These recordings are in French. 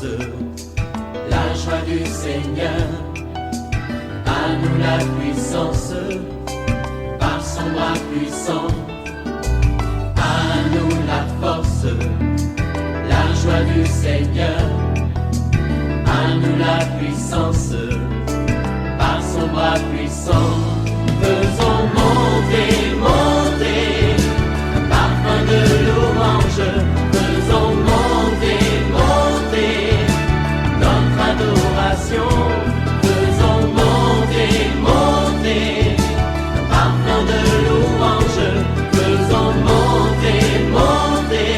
force, la joie du Seigneur. À nous la puissance, par son bras puissant. À nous la force, la joie du Seigneur. À nous la puissance, par son bras puissant. Faisons monter, monter, parfum de louange. Faisons monter, monter, notre adoration. Faisons monter, monter, parfum de louange. Faisons monter, monter,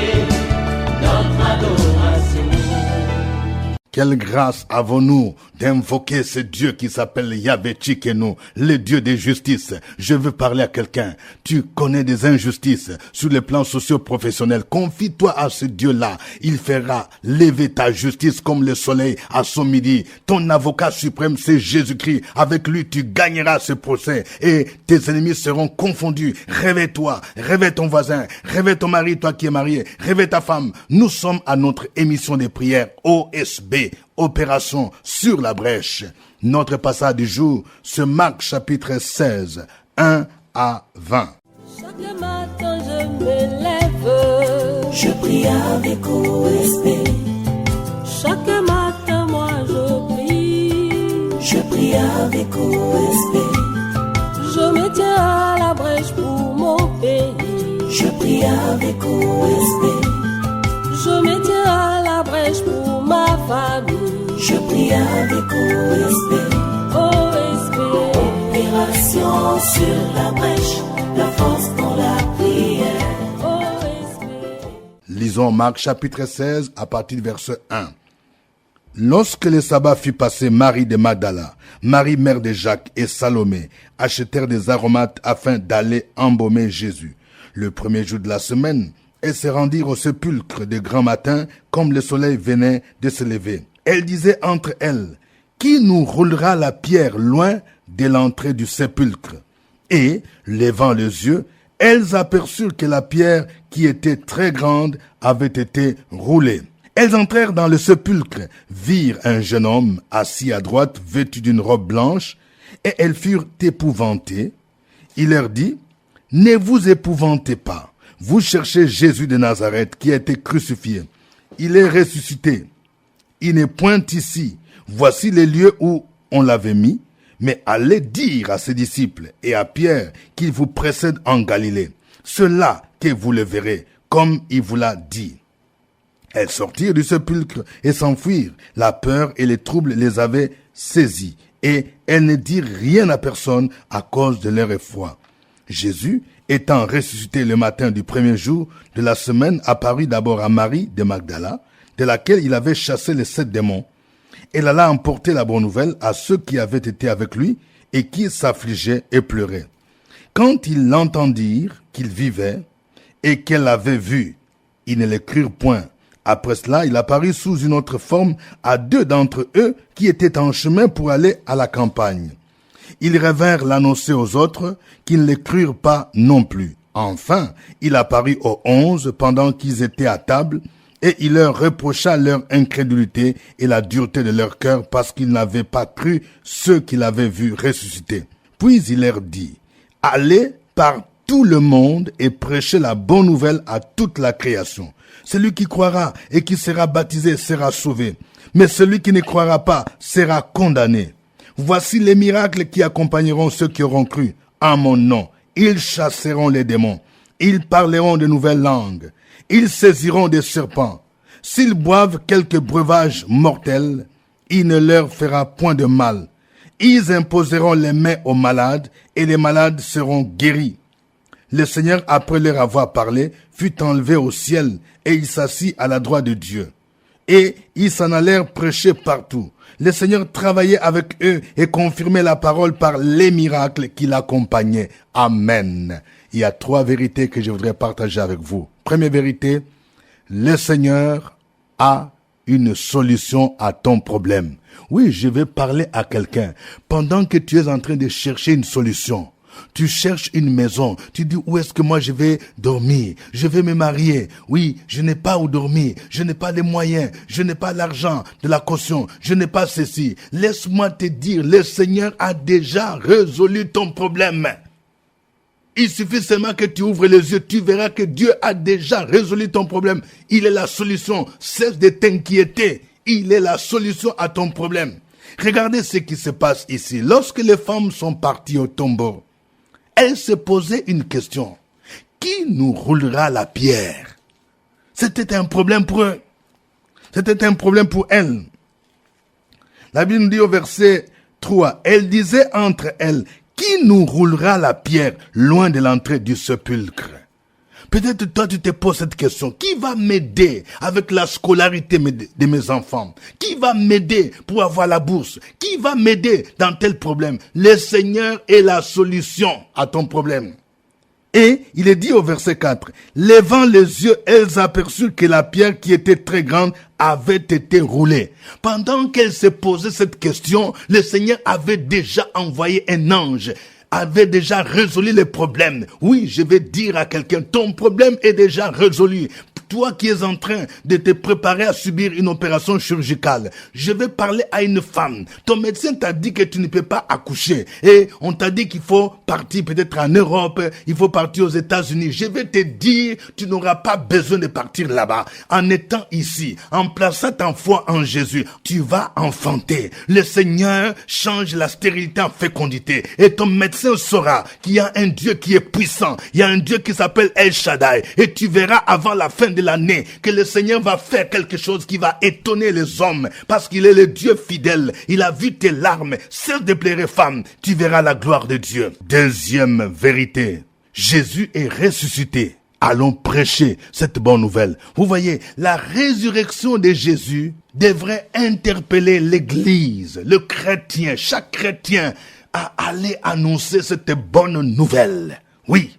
notre adoration. Quelle grâce avons-nous d'invoquer ce Dieu qui s'appelle Yahvé Tsidkenu, le Dieu de justice. Je veux parler à quelqu'un. Tu connais des injustices sur le plan socio-professionnel. Confie-toi à ce Dieu-là. Il fera lever ta justice comme le soleil à son midi. Ton avocat suprême, c'est Jésus-Christ. Avec lui, tu gagneras ce procès et tes ennemis seront confondus. Réveille-toi, réveille ton voisin, réveille ton mari, toi qui es marié, réveille ta femme. Nous sommes à notre émission de prière OSB. Opération sur la brèche. Notre passage du jour se Marc chapitre 16, 1 à 20. Chaque matin je me lève, je prie avec OSB. Chaque matin moi je prie avec OSB. Je me tiens à la brèche pour mon pays. Je prie avec OSB. Je me tiens à la brèche pour ma famille. Je prie avec OSB. OSB. Opération sur la brèche, la force dans la prière. OSB. Lisons Marc chapitre 16 à partir du verset 1. Lorsque le sabbat fut passé, Marie de Magdala, Marie mère de Jacques et Salomé achetèrent des aromates afin d'aller embaumer Jésus. Le premier jour de la semaine, elles se rendirent au sépulcre de grand matin, comme le soleil venait de se lever. Elles disaient entre elles, « Qui nous roulera la pierre loin de l'entrée du sépulcre ?» Et, levant les yeux, elles aperçurent que la pierre, qui était très grande, avait été roulée. Elles entrèrent dans le sépulcre, virent un jeune homme assis à droite, vêtu d'une robe blanche, et elles furent épouvantées. Il leur dit, « Ne vous épouvantez pas. Vous cherchez Jésus de Nazareth qui a été crucifié. Il est ressuscité. Il n'est point ici. Voici les lieux où on l'avait mis. Mais allez dire à ses disciples et à Pierre qu'il vous précède en Galilée. C'est là que vous le verrez, comme il vous l'a dit. » Elles sortirent du sépulcre et s'enfuirent. La peur et les troubles les avaient saisies. Et elles ne dirent rien à personne à cause de leur effroi. Jésus, étant ressuscité le matin du premier jour de la semaine, apparut d'abord à Marie de Magdala, de laquelle il avait chassé les 7 démons. Elle alla emporter la bonne nouvelle à ceux qui avaient été avec lui et qui s'affligeaient et pleuraient. Quand ils l'entendirent qu'il vivait et qu'elle l'avait vu, ils ne le crurent point. Après cela, il apparut sous une autre forme à 2 d'entre eux qui étaient en chemin pour aller à la campagne. Ils revinrent l'annoncer aux autres, qui ne les crurent pas non plus. Enfin, il apparut aux 11 pendant qu'ils étaient à table, et il leur reprocha leur incrédulité et la dureté de leur cœur parce qu'ils n'avaient pas cru ceux qu'il avait vus ressusciter. Puis il leur dit, « Allez par tout le monde et prêchez la bonne nouvelle à toute la création. Celui qui croira et qui sera baptisé sera sauvé, mais celui qui ne croira pas sera condamné. Voici les miracles qui accompagneront ceux qui auront cru en mon nom. Ils chasseront les démons. Ils parleront de nouvelles langues. Ils saisiront des serpents. S'ils boivent quelques breuvages mortels, il ne leur fera point de mal. Ils imposeront les mains aux malades et les malades seront guéris. » Le Seigneur, après leur avoir parlé, fut enlevé au ciel et il s'assit à la droite de Dieu. Et ils s'en allèrent prêcher partout. Le Seigneur travaillait avec eux et confirmait la parole par les miracles qui l'accompagnaient. Amen. Il y a 3 vérités que je voudrais partager avec vous. Première vérité, le Seigneur a une solution à ton problème. Oui, je vais parler à quelqu'un. Pendant que tu es en train de chercher une solution, Tu cherches une maison. Tu dis, où est-ce que moi je vais dormir? Je vais me marier. Oui, je n'ai pas où dormir. Je n'ai pas les moyens. Je n'ai pas l'argent de la caution. Je n'ai pas ceci. Laisse-moi te dire, le Seigneur a déjà résolu ton problème. Il suffit seulement que tu ouvres les yeux. Tu verras que Dieu a déjà résolu ton problème. Il est la solution. Cesse de t'inquiéter. Il est la solution à ton problème. Regardez ce qui se passe ici. Lorsque les femmes sont parties au tombeau, elles se posaient une question. Qui nous roulera la pierre? C'était un problème pour eux. C'était un problème pour elles. La Bible nous dit au verset 3, elle disait entre elles, qui nous roulera la pierre loin de l'entrée du sépulcre? Peut-être toi tu te poses cette question. Qui va m'aider avec la scolarité de mes enfants? Qui va m'aider pour avoir la bourse? Qui va m'aider dans tel problème? Le Seigneur est la solution à ton problème. Et il est dit au verset 4, levant les yeux, elles aperçurent que la pierre qui était très grande avait été roulée. Pendant qu'elles se posaient cette question, le Seigneur avait déjà envoyé un ange, avait déjà résolu les problèmes. Oui, je vais dire à quelqu'un, ton problème est déjà résolu. Toi qui es en train de te préparer à subir une opération chirurgicale, je vais parler à une femme. Ton médecin t'a dit que tu ne peux pas accoucher. Et on t'a dit qu'il faut partir peut-être en Europe, il faut partir aux États-Unis. Je vais te dire, tu n'auras pas besoin de partir là-bas. En étant ici, en plaçant ta foi en Jésus, tu vas enfanter. Le Seigneur change la stérilité en fécondité. Et ton médecin saura qu'il y a un Dieu qui est puissant. Il y a un Dieu qui s'appelle El Shaddai. Et tu verras avant la fin de l'année que le Seigneur va faire quelque chose qui va étonner les hommes parce qu'il est le Dieu fidèle. Il a vu tes larmes. Cesse de pleurer, femme. Tu verras la gloire de Dieu. Deuxième vérité. Jésus est ressuscité. Allons prêcher cette bonne nouvelle. Vous voyez, la résurrection de Jésus devrait interpeller l'Église, le chrétien, chaque chrétien à aller annoncer cette bonne nouvelle. Oui.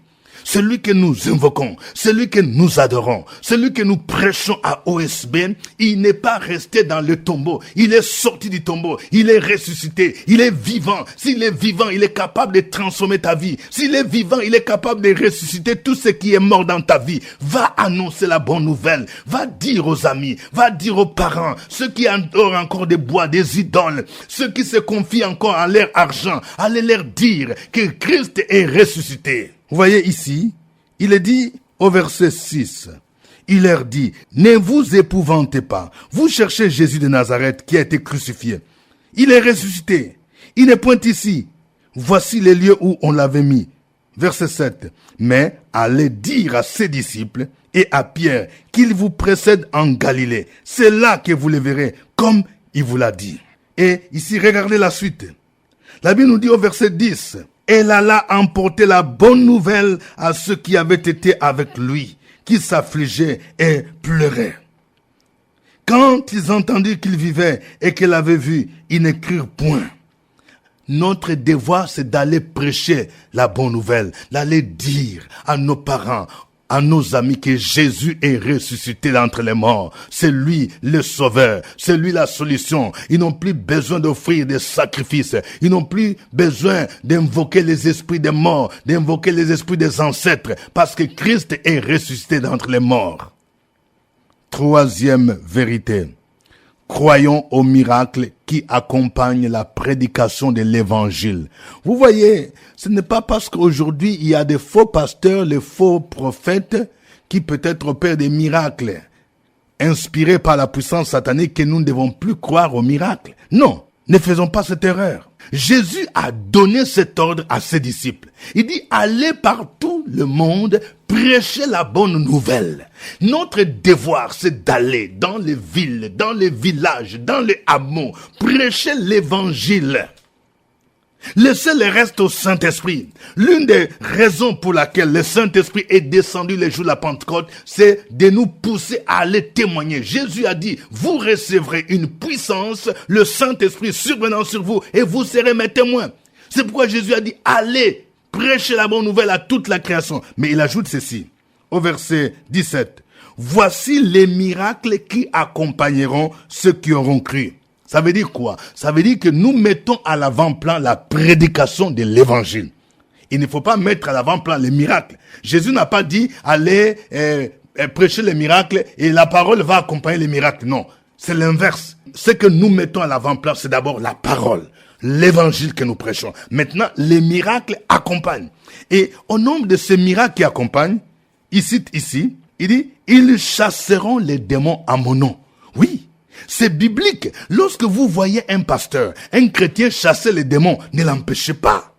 Celui que nous invoquons, celui que nous adorons, celui que nous prêchons à OSB, il n'est pas resté dans le tombeau. Il est sorti du tombeau. Il est ressuscité. Il est vivant. S'il est vivant, il est capable de transformer ta vie. S'il est vivant, il est capable de ressusciter tout ce qui est mort dans ta vie. Va annoncer la bonne nouvelle. Va dire aux amis, va dire aux parents, ceux qui adorent encore des bois, des idoles, ceux qui se confient encore en leur argent, allez leur dire que Christ est ressuscité. Vous voyez ici, il est dit au verset 6, il leur dit, ne vous épouvantez pas, vous cherchez Jésus de Nazareth qui a été crucifié. Il est ressuscité, il n'est point ici. Voici les lieux où on l'avait mis. Verset 7, mais allez dire à ses disciples et à Pierre qu'il vous précède en Galilée. C'est là que vous le verrez, comme il vous l'a dit. Et ici, regardez la suite. La Bible nous dit au verset 10, elle alla emporter la bonne nouvelle à ceux qui avaient été avec lui, qui s'affligeaient et pleuraient. Quand ils entendirent qu'il vivait et qu'il avait vu, ils n'écrirent point. Notre devoir, c'est d'aller prêcher la bonne nouvelle, d'aller dire à nos parents, à nos amis que Jésus est ressuscité d'entre les morts. C'est lui le sauveur, c'est lui la solution. Ils n'ont plus besoin d'offrir des sacrifices. Ils n'ont plus besoin d'invoquer les esprits des morts, d'invoquer les esprits des ancêtres, parce que Christ est ressuscité d'entre les morts. Troisième vérité. Croyons au miracle qui accompagne la prédication de l'évangile. Vous voyez, ce n'est pas parce qu'aujourd'hui il y a des faux pasteurs, les faux prophètes qui peut-être opèrent des miracles inspirés par la puissance satanique que nous ne devons plus croire aux miracles. Non, ne faisons pas cette erreur. Jésus a donné cet ordre à ses disciples. Il dit, allez par tout le monde, prêchez la bonne nouvelle. Notre devoir, c'est d'aller dans les villes, dans les villages, dans les hameaux, prêcher l'évangile. Laissez le reste au Saint-Esprit. L'une des raisons pour laquelle le Saint-Esprit est descendu les jours de la Pentecôte, c'est de nous pousser à aller témoigner. Jésus a dit, vous recevrez une puissance, le Saint-Esprit survenant sur vous, et vous serez mes témoins. C'est pourquoi Jésus a dit, allez, prêchez la bonne nouvelle à toute la création. Mais il ajoute ceci, au verset 17. Voici les miracles qui accompagneront ceux qui auront cru. Ça veut dire quoi? Ça veut dire que nous mettons à l'avant-plan la prédication de l'évangile. Il ne faut pas mettre à l'avant-plan les miracles. Jésus n'a pas dit allez prêcher les miracles et la parole va accompagner les miracles. Non, c'est l'inverse. Ce que nous mettons à l'avant-plan, c'est d'abord la parole, l'évangile que nous prêchons. Maintenant, les miracles accompagnent. Et au nombre de ces miracles qui accompagnent, il cite ici, il dit, ils chasseront les démons à mon nom. Oui, c'est biblique. Lorsque vous voyez un pasteur, un chrétien chasser les démons, ne l'empêchez pas.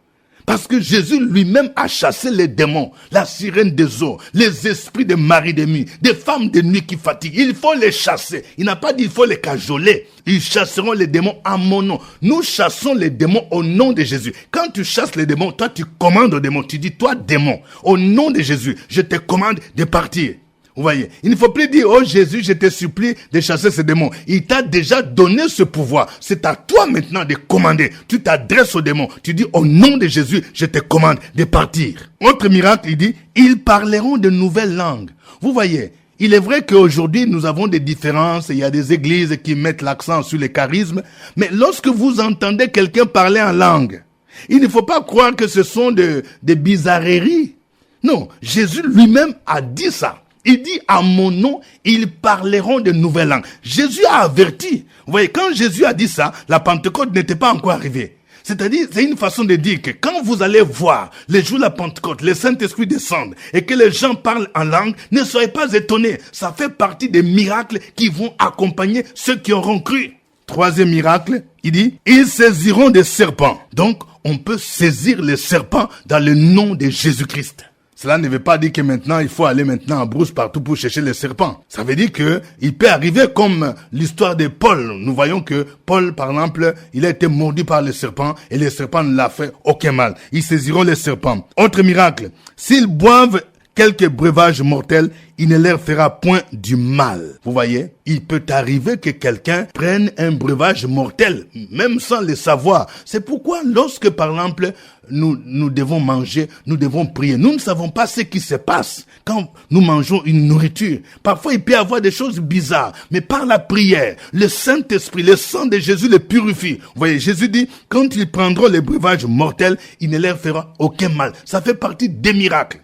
Parce que Jésus lui-même a chassé les démons, la sirène des eaux, les esprits de mari de nuit, des femmes de nuit qui fatiguent. Il faut les chasser. Il n'a pas dit il faut les cajoler. Ils chasseront les démons à mon nom. Nous chassons les démons au nom de Jésus. Quand tu chasses les démons, toi tu commandes aux démons. Tu dis, toi démon, au nom de Jésus, je te commande de partir. Vous voyez, il ne faut plus dire, oh Jésus, je te supplie de chasser ces démons. Il t'a déjà donné ce pouvoir. C'est à toi maintenant de commander. Tu t'adresses aux démons. Tu dis, au nom de Jésus, je te commande de partir. Autre miracle, il dit, ils parleront de nouvelles langues. Vous voyez, il est vrai qu'aujourd'hui, nous avons des différences. Il y a des églises qui mettent l'accent sur les charismes. Mais lorsque vous entendez quelqu'un parler en langue, il ne faut pas croire que ce sont des bizarreries. Non, Jésus lui-même a dit ça. Il dit, à mon nom, ils parleront de nouvelles langues. Jésus a averti. Vous voyez, quand Jésus a dit ça, la Pentecôte n'était pas encore arrivée. C'est-à-dire, c'est une façon de dire que quand vous allez voir les jours de la Pentecôte, le Saint-Esprit descende et que les gens parlent en langue, ne soyez pas étonnés. Ça fait partie des miracles qui vont accompagner ceux qui auront cru. Troisième miracle, il dit, ils saisiront des serpents. Donc, on peut saisir les serpents dans le nom de Jésus-Christ. Cela ne veut pas dire que maintenant, il faut aller maintenant en brousse partout pour chercher les serpents. Ça veut dire que il peut arriver comme l'histoire de Paul. Nous voyons que Paul, par exemple, il a été mordu par les serpents et les serpents ne l'ont fait aucun mal. Ils saisiront les serpents. Autre miracle, s'ils boivent quelques breuvages mortels, il ne leur fera point du mal. Vous voyez, il peut arriver que quelqu'un prenne un breuvage mortel, même sans le savoir. C'est pourquoi lorsque, par exemple, nous devons manger, nous devons prier. Nous ne savons pas ce qui se passe quand nous mangeons une nourriture. Parfois, il peut y avoir des choses bizarres, mais par la prière, le Saint-Esprit, le sang de Jésus les purifie. Vous voyez, Jésus dit, quand ils prendront les breuvages mortels, il ne leur fera aucun mal. Ça fait partie des miracles.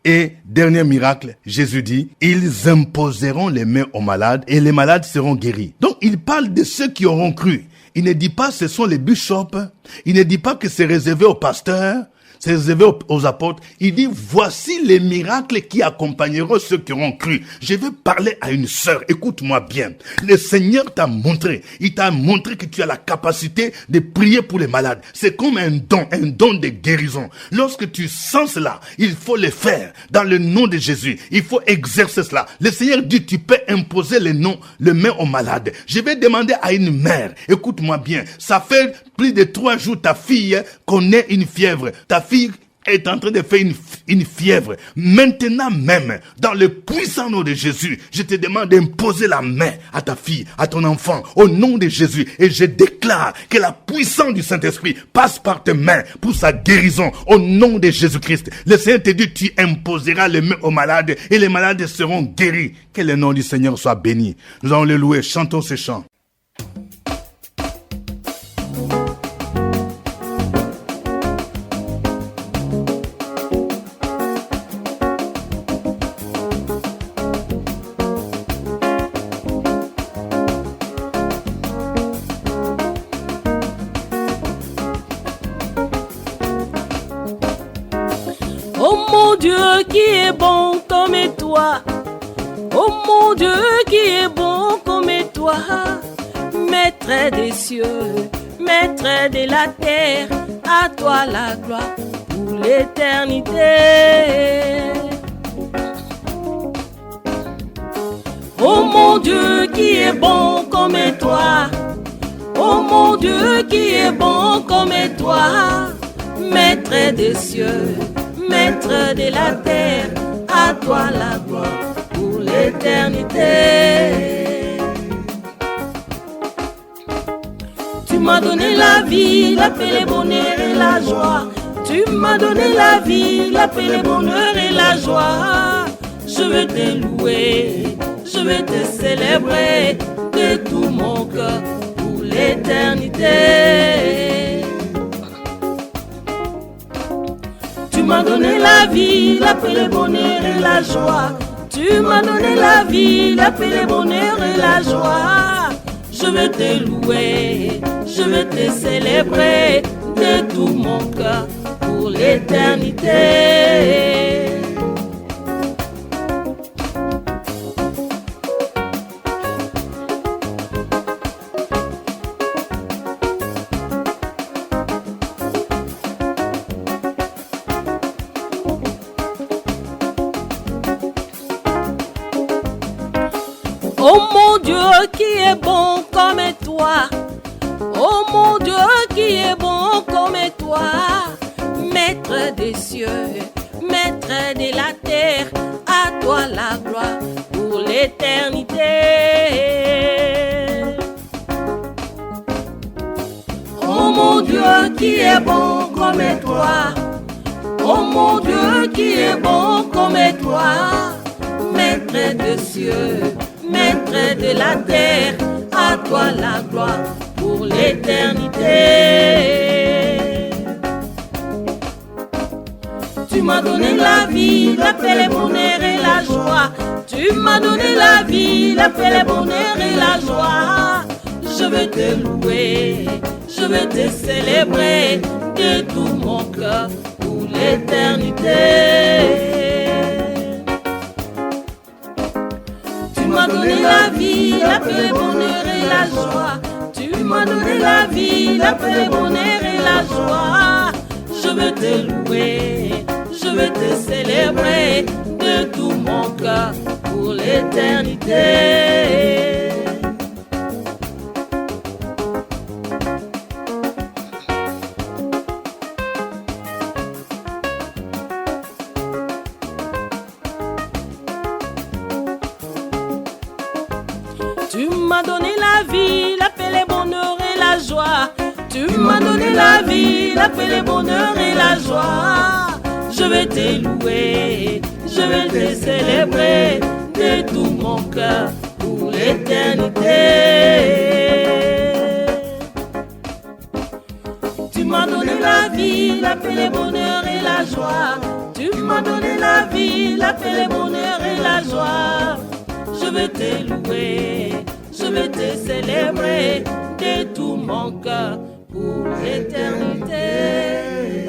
Et dernier miracle, Jésus dit, ils imposeront les mains aux malades et les malades seront guéris. Donc, il parle de ceux qui auront cru. Il ne dit pas ce sont les bishops. Il ne dit pas que c'est réservé aux pasteurs. C'est réservé aux apôtres. Il dit, voici les miracles qui accompagneront ceux qui auront cru. Je vais parler à une sœur. Écoute-moi bien. Le Seigneur t'a montré. Il t'a montré que tu as la capacité de prier pour les malades. C'est comme un don de guérison. Lorsque tu sens cela, il faut le faire dans le nom de Jésus. Il faut exercer cela. Le Seigneur dit, tu peux imposer les mains aux malades. Je vais demander à une mère. Écoute-moi bien. Ça fait plus de 3 jours, ta fille connaît une fièvre. Ta fille est en train de faire une fièvre. Maintenant même, dans le puissant nom de Jésus, je te demande d'imposer la main à ta fille, à ton enfant, au nom de Jésus. Et je déclare que la puissance du Saint-Esprit passe par tes mains pour sa guérison, au nom de Jésus-Christ. Le Seigneur te dit, tu imposeras les mains aux malades et les malades seront guéris. Que le nom du Seigneur soit béni. Nous allons le louer. Chantons ces chants. Oh mon Dieu qui est bon comme toi. Oh mon Dieu qui est bon comme toi. Maître des cieux, maître de la terre, à toi la gloire pour l'éternité. Oh mon Dieu qui est bon comme toi. Oh mon Dieu qui est bon comme toi. Maître des cieux, maître de la terre, à toi la gloire pour l'éternité. Tu m'as donné la vie, la paix, le bonheur et la joie. Tu m'as donné la vie, la paix, le bonheur et la joie. Je veux te louer, je veux te célébrer de tout mon cœur pour l'éternité. m'as donné la vie, la paix, le bonheur et la joie. Tu m'as donné la vie, la paix, le bonheur et la joie. Je veux te louer, je veux te célébrer de tout mon cœur pour l'éternité. Oh mon Dieu qui est bon comme toi. Oh mon Dieu qui est bon comme toi. Maître des cieux, maître de la terre, à toi la gloire pour l'éternité. Oh mon Dieu qui est bon comme toi. Oh mon Dieu qui est bon comme toi. Maître des cieux, maître de la terre, à toi la gloire pour l'éternité. Tu m'as donné la vie, la paix, le bonheur et la joie. Tu m'as donné la vie, la paix, le bonheur et la joie. Je veux te louer, je veux te célébrer de tout mon cœur pour l'éternité. Tu m'as donné la vie, la paix, le bonheur et la joie. Tu m'as donné la vie, la paix, le bonheur et la joie. Je veux te louer, je veux te célébrer de tout mon cœur pour l'éternité. Tu m'as donné la vie, la paix, le bonheur et la joie. Tu m'as donné la vie, la paix, le bonheur et la joie. Je vais te louer, je vais te célébrer de tout mon cœur pour l'éternité. Tu m'as donné la vie, la paix, le bonheur et la joie. Tu m'as donné la vie, la paix, le bonheur et la joie. Je vais te louer, je vais te célébrer de tout mon cœur pour l'éternité.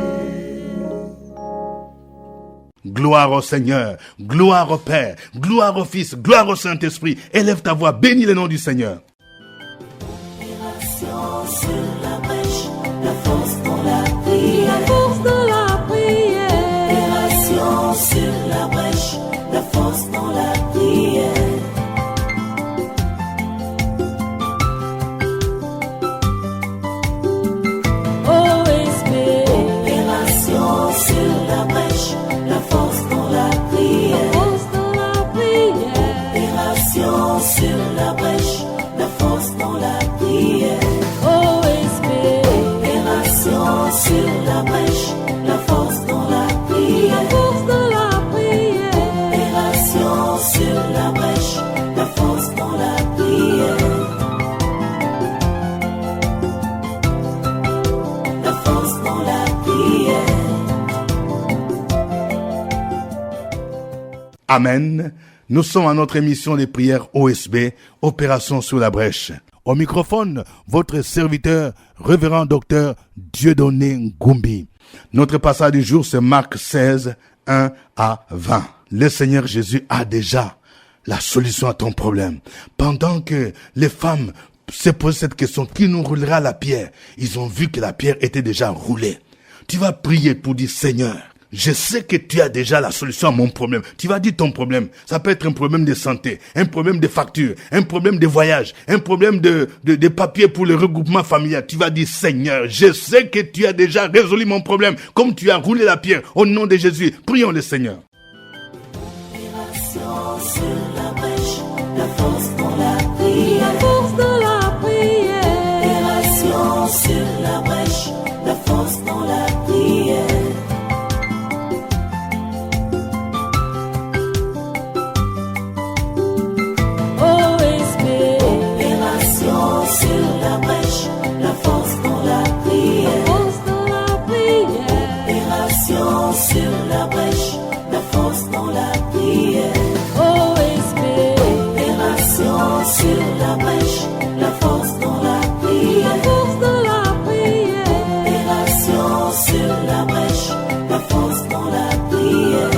Gloire au Seigneur, gloire au Père, gloire au Fils, gloire au Saint-Esprit. Élève ta voix, bénis le nom du Seigneur. Sur la brèche, la force dans la prière. La force de la prière. Opération sur la brèche, la force dans la prière. Opération sur la brèche, la force dans la prière. Opération sur la brèche, la force dans la prière. Opération sur la brèche, la force dans la prière. Opération sur la brèche, la force dans la prière. La force dans la prière. Amen. Nous sommes à notre émission des prières OSB, Opération sur la brèche. Au microphone, votre serviteur, révérend docteur Dieudonné Ngumbi. Notre passage du jour, c'est Marc 16, 1 à 20. Le Seigneur Jésus a déjà la solution à ton problème. Pendant que les femmes se posent cette question, qui nous roulera la pierre? Ils ont vu que la pierre était déjà roulée. Tu vas prier pour dire, Seigneur, je sais que tu as déjà la solution à mon problème. Tu vas dire ton problème. Ça peut être un problème de santé, un problème de facture, un problème de voyage, un problème de papier pour le regroupement familial. Tu vas dire, Seigneur, je sais que tu as déjà résolu mon problème. Comme tu as roulé la pierre, au nom de Jésus, prions le Seigneur. Opération sur la brèche, la force dans la prière. Opération sur la brèche, la force dans la prière. Opération sur la brèche, la force dans la prière. Opération sur la brèche, la force dans la prière. Opération sur la brèche, la force dans la prière.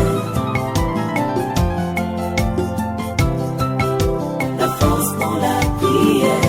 La force dans la prière.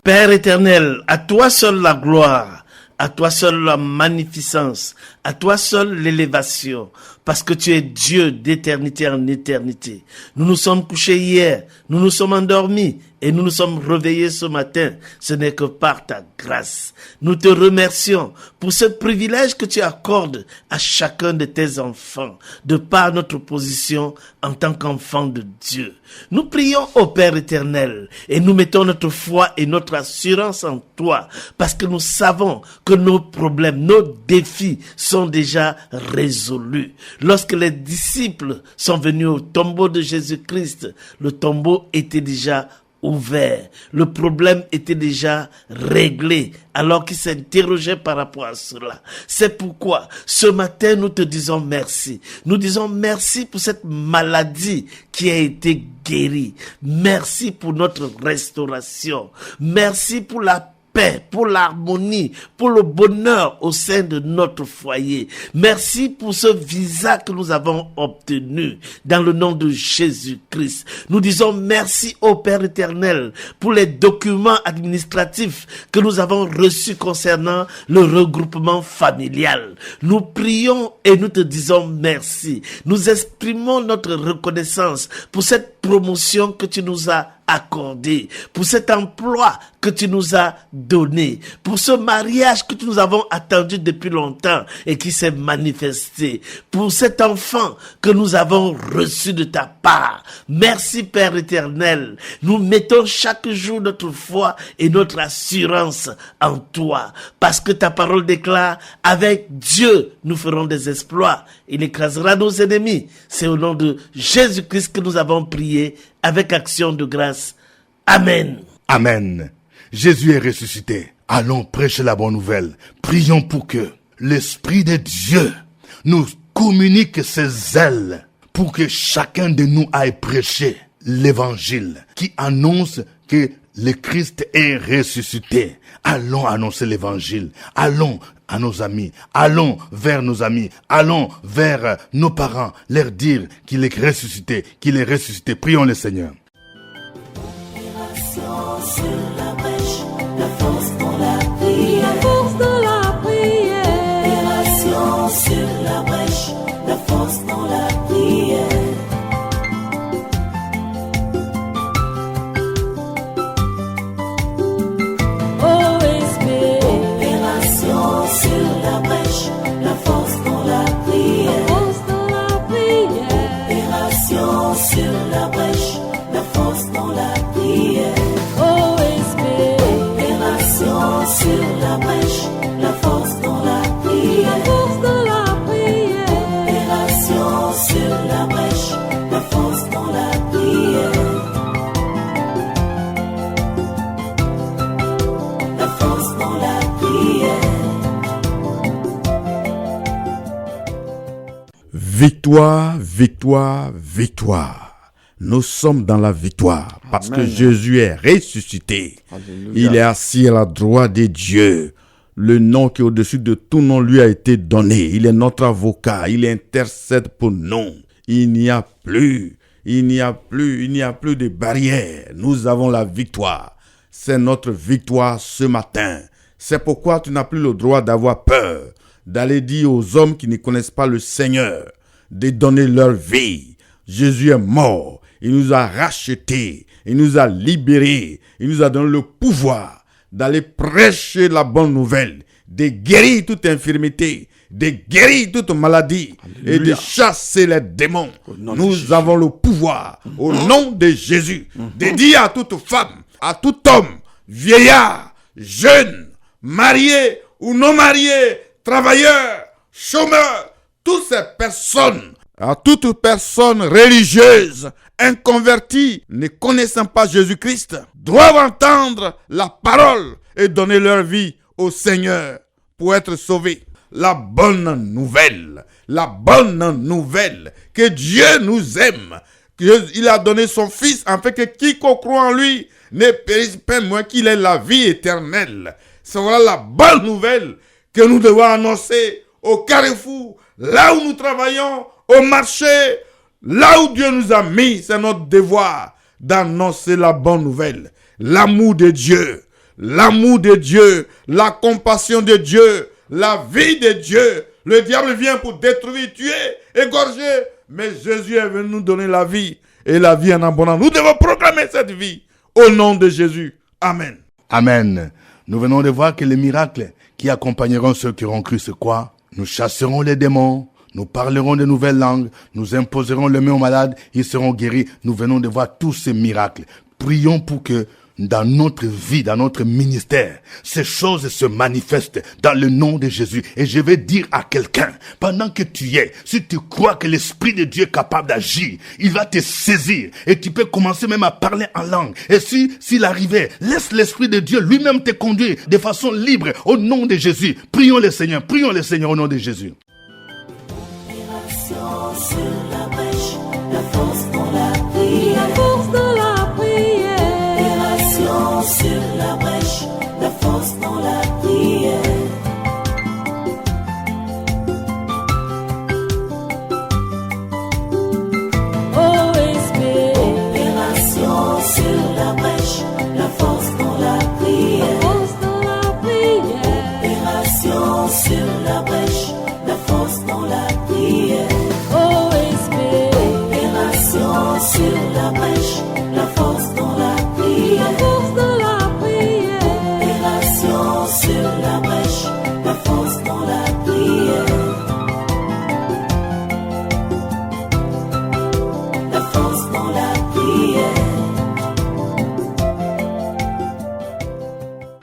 Père éternel, à toi seul la gloire, à toi seul la magnificence, à toi seul l'élévation, parce que tu es Dieu d'éternité en éternité. Nous nous sommes couchés hier, nous nous sommes endormis et nous nous sommes réveillés ce matin. Ce n'est que par ta grâce. Nous te remercions pour ce privilège que tu accordes à chacun de tes enfants, de par notre position en tant qu'enfants de Dieu. Nous prions au Père éternel et nous mettons notre foi et notre assurance en toi, parce que nous savons que nos problèmes, nos défis sont déjà résolus. Lorsque les disciples sont venus au tombeau de Jésus-Christ, le tombeau était déjà ouvert. Le problème était déjà réglé alors qu'ils s'interrogeaient par rapport à cela. C'est pourquoi ce matin nous te disons merci. Nous disons merci pour cette maladie qui a été guérie. Merci pour notre restauration. Merci pour la paix, pour l'harmonie, pour le bonheur au sein de notre foyer. Merci pour ce visa que nous avons obtenu dans le nom de Jésus-Christ. Nous disons merci au Père éternel pour les documents administratifs que nous avons reçus concernant le regroupement familial. Nous prions et nous te disons merci. Nous exprimons notre reconnaissance pour cette promotion que tu nous as accordé, pour cet emploi que tu nous as donné, pour ce mariage que nous avons attendu depuis longtemps et qui s'est manifesté, pour cet enfant que nous avons reçu de ta part. Merci Père éternel. Nous mettons chaque jour notre foi et notre assurance en toi, parce que ta parole déclare, avec Dieu nous ferons des exploits. Il écrasera nos ennemis. C'est au nom de Jésus-Christ que nous avons prié avec action de grâce. Amen. Amen. Jésus est ressuscité. Allons prêcher la bonne nouvelle. Prions pour que l'Esprit de Dieu nous communique ses ailes pour que chacun de nous aille prêcher l'évangile qui annonce que le Christ est ressuscité. Allons annoncer l'évangile. Allons à nos amis. Allons vers nos amis. Allons vers nos parents. Leur dire qu'il est ressuscité. Qu'il est ressuscité. Prions le Seigneur. Opération sur la brèche, la force dans la prière. Opération sur la brèche, la force dans la prière. Opération sur la brèche, la force dans la prière. Opération sur la brèche, la force dans la prière. Opération sur la brèche, la force dans la prière. Opération sur la brèche, la force dans la prière. La force dans la prière. Victoire, victoire, victoire. Nous sommes dans la victoire parce que Jésus est ressuscité. Alléluia. Il est assis à la droite de Dieu. Le nom qui est au-dessus de tout nom lui a été donné. Il est notre avocat. Il intercède pour nous. Il n'y a plus de barrière. Nous avons la victoire. C'est notre victoire ce matin. C'est pourquoi tu n'as plus le droit d'avoir peur, d'aller dire aux hommes qui ne connaissent pas le Seigneur, de donner leur vie. Jésus est mort. Il nous a rachetés, il nous a libérés, il nous a donné le pouvoir d'aller prêcher la bonne nouvelle, de guérir toute infirmité, de guérir toute maladie. Alléluia. Et de chasser les démons. Nous avons le pouvoir, au nom de Jésus, de dire à toute femme, à tout homme, vieillard, jeune, marié ou non marié, travailleur, chômeur, toutes ces personnes, à toute personne religieuse, inconvertie, ne connaissant pas Jésus-Christ, doivent entendre la parole et donner leur vie au Seigneur pour être sauvés. La bonne nouvelle, que Dieu nous aime, Il a donné son Fils afin que quiconque croit en lui ne périsse pas, moins qu'il ait la vie éternelle. C'est voilà la bonne nouvelle que nous devons annoncer au carrefour, là où nous travaillons, au marché, là où Dieu nous a mis. C'est notre devoir d'annoncer la bonne nouvelle. L'amour de Dieu, la compassion de Dieu, la vie de Dieu. Le diable vient pour détruire, tuer, égorger. Mais Jésus est venu nous donner la vie et la vie en abondance. Nous devons proclamer cette vie au nom de Jésus. Amen. Amen. Nous venons de voir que les miracles qui accompagneront ceux qui auront cru, c'est quoi? Nous chasserons les démons, nous parlerons de nouvelles langues, nous imposerons les mains aux malades, ils seront guéris. Nous venons de voir tous ces miracles. Prions pour que dans notre vie, dans notre ministère, ces choses se manifestent dans le nom de Jésus. Et je vais dire à quelqu'un, pendant que tu y es, si tu crois que l'Esprit de Dieu est capable d'agir, il va te saisir et tu peux commencer même à parler en langue. Et s'il arrivait, laisse l'Esprit de Dieu lui-même te conduire de façon libre au nom de Jésus. Prions le Seigneur au nom de Jésus. Sur la brèche, la force dans la prière. La force dans la prière. Sur la brèche, la force dans la prière. OSB. Opération sur la brèche, la force dans la prière. La force dans la prière. Opération sur la brèche, la force dans la prière. OSB. Opération sur la brèche, la force dans la prière. La force dans la prière. Opération sur la brèche, la force dans la prière. La force dans la prière.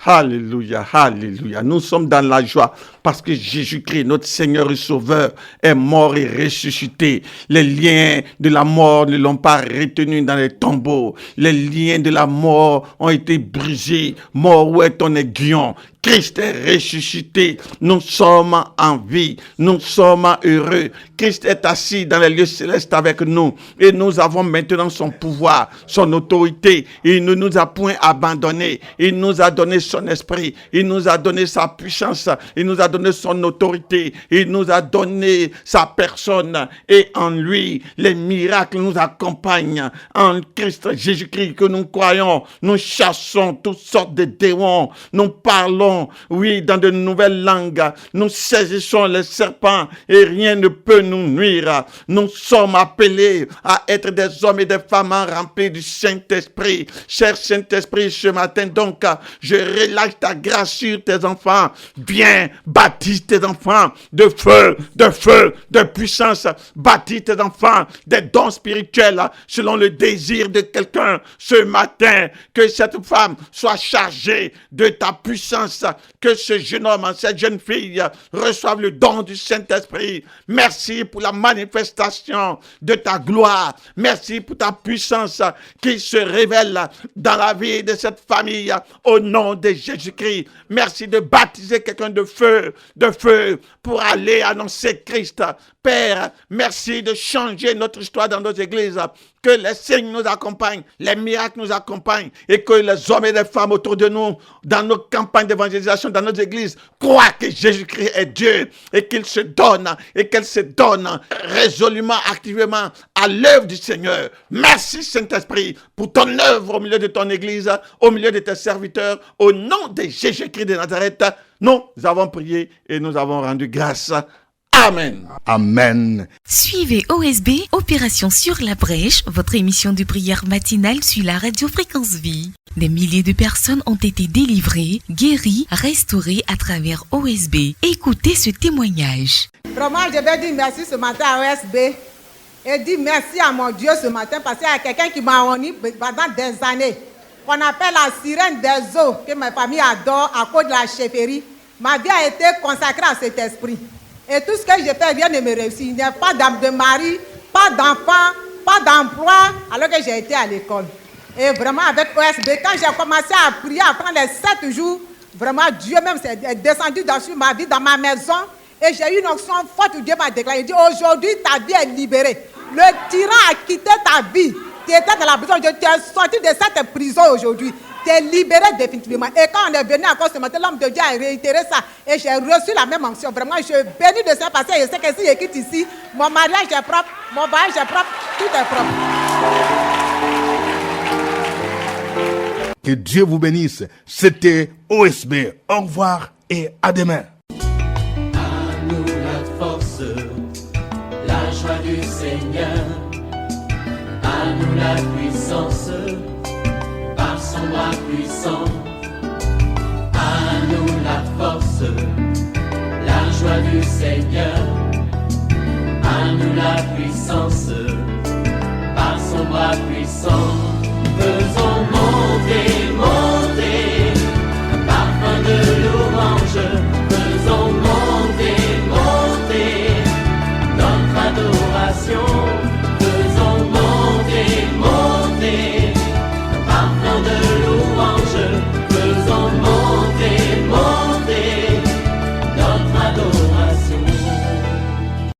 Alléluia, alléluia. Nous sommes dans la joie parce que Jésus-Christ, notre Seigneur et Sauveur, est mort et ressuscité. Les liens de la mort ne l'ont pas retenu dans les tombeaux. Les liens de la mort ont été brisés. Mort, où est ton aiguillon? Christ est ressuscité. Nous sommes en vie. Nous sommes heureux. Christ est assis dans les lieux célestes avec nous. Et nous avons maintenant son pouvoir, son autorité. Il ne nous a point abandonnés. Il nous a donné son esprit. Il nous a donné sa puissance. Il nous a donné son autorité. Il nous a donné sa personne. Et en lui, les miracles nous accompagnent. En Christ Jésus-Christ que nous croyons, nous chassons toutes sortes de démons. Nous parlons, oui, dans de nouvelles langues. Nous saisissons les serpents et rien ne peut nous nuire. Nous sommes appelés à être des hommes et des femmes remplis du Saint-Esprit. Cher Saint-Esprit, ce matin donc, je relâche ta grâce sur tes enfants. Viens, baptise tes enfants de feu, de puissance. Baptise tes enfants des dons spirituels selon le désir de quelqu'un. Ce matin, que cette femme soit chargée de ta puissance. Que ce jeune homme, cette jeune fille reçoive le don du Saint-Esprit. Merci pour la manifestation de ta gloire. Merci pour ta puissance qui se révèle dans la vie de cette famille au nom de Jésus-Christ. Merci de baptiser quelqu'un de feu pour aller annoncer Christ. Père, merci de changer notre histoire dans nos églises. Que les signes nous accompagnent, les miracles nous accompagnent et que les hommes et les femmes autour de nous, dans nos campagnes d'évangélisation, dans nos églises, croient que Jésus-Christ est Dieu et qu'il se donne et qu'elle se donne résolument, activement à l'œuvre du Seigneur. Merci Saint-Esprit pour ton œuvre au milieu de ton église, au milieu de tes serviteurs. Au nom de Jésus-Christ de Nazareth, nous avons prié et nous avons rendu grâce. Amen. Amen. Suivez OSB, Opération sur la brèche, votre émission de prière matinale sur la radio Fréquence Vie. Des milliers de personnes ont été délivrées, guéries, restaurées à travers OSB. Écoutez ce témoignage. Vraiment, je vais dire merci ce matin à OSB et dire merci à mon Dieu ce matin parce qu'il y a quelqu'un qui m'a honni pendant des années. Qu'on appelle la sirène des eaux, que ma famille adore à cause de la chefferie. Ma vie a été consacrée à cet esprit. Et tout ce que je fais, rien ne me réussit. Il n'y a pas de mari, pas d'enfant, pas d'emploi, alors que j'ai été à l'école. Et vraiment, avec OSB, quand j'ai commencé à prier, à prendre les 7 jours, vraiment, Dieu même s'est descendu sur ma vie, dans ma maison. Et j'ai eu une onction forte où Dieu m'a déclaré. Il dit, aujourd'hui, ta vie est libérée. Le tyran a quitté ta vie. Tu étais dans la prison. Tu es sorti de cette prison aujourd'hui. Tu es libéré définitivement. Et quand on est venu encore ce matin, l'homme de Dieu a réitéré ça. Et j'ai reçu la même onction. Vraiment, je suis béni de ça parce que je sais que si je quitte ici, mon mariage est propre, mon voyage est propre, tout est propre. Que Dieu vous bénisse. C'était OSB. Au revoir et à demain. À nous la force, la joie du Seigneur. À nous la puissance, par son bras puissant. À nous la force, la joie du Seigneur. À nous la puissance, par son bras puissant.